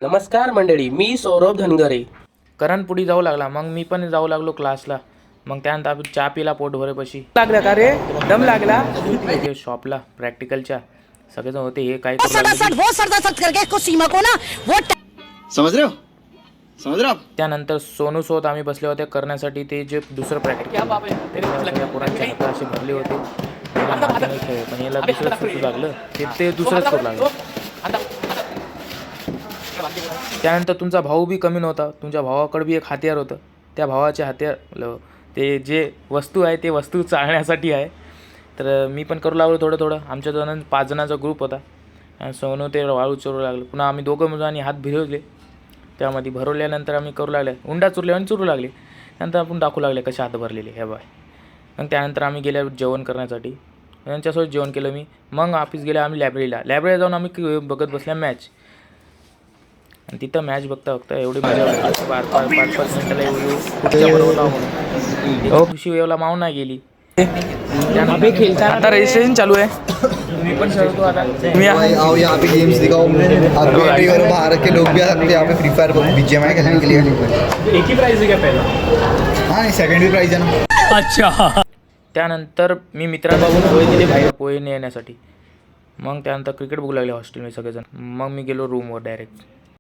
नमस्कार मंडळी, मी सौरभ धनगरे. करण पुढे जाऊ लागला, मग मी पण जाऊ लागलो क्लासला. मग त्यानंतर आपण चहा पिला पोट भरेपाशी. लागला का रे? दम लागला? ते शॉपला प्रॅक्टिकलच्या सगळेजण होते. हे काय समझ रहे हो त्यानंतर सोनू सोबत आम्ही बसले होते करण्यासाठी ते जे दुसरं प्रॅक्टिकल पोरांच्या हात असे भरले होते. पण याला दुसरंच सुटू लागलं, ते दुसरंच करू लागलं. त्यानंतर तुमचा भाऊ बी कमी नव्हता. तुमच्या भावाकडे बी एक हत्यार होतं. त्या भावाचे हत्यार ते जे वस्तू आहे ते वस्तू चालण्यासाठी आहे. तर मी पण करू लागलो थोडं थोडं. आमच्या 5 जणांचा ग्रुप होता. आणि सोनू ते वाळू चोरू लागलं. पुन्हा आम्ही दोघं मुलांनी हात भिरवले. त्यामध्ये भरवल्यानंतर आम्ही करू लागले उंडा चुरले आणि चुरू लागले. नंतर आपण दाखवू लागले कसे हात भरलेले हे बाय. मग त्यानंतर आम्ही गेल्या जेवण करण्यासाठी. त्यांच्यासोबत जेवण केलं मी. मग ऑफिस गेल्या आम्ही लायब्ररीला जाऊन आम्ही बघत बसल्या मॅच. आणि तिथं मॅच बघता एवढी मजा वाटली. 5-5 मिनिटाला एवढी बरोबर लावून खुशी वेवला मावून नाही गेली. आता रजिस्ट्रेशन चालू आहे. मी पण खेळतो आता. आओ यहाँ पे गेम्स दिखाओ. आप भी और बाहर के लोग भी आ सकते हैं यहाँ पे फ्री फायर बीजीएमआई खेलने के लिए. एक ही प्राइस है क्या पहला? हाँ नहीं सेकंड भी प्राइस है ना. अच्छा. त्यानंतर मी मित्रांबरोबर पोहे दिले बाहेर पोहे नेण्यासाठी. मग त्यानंतर क्रिकेट बघू लागले हॉस्टेलमध्ये सगळेजण. मग मी गेलो रूमवर डायरेक्ट.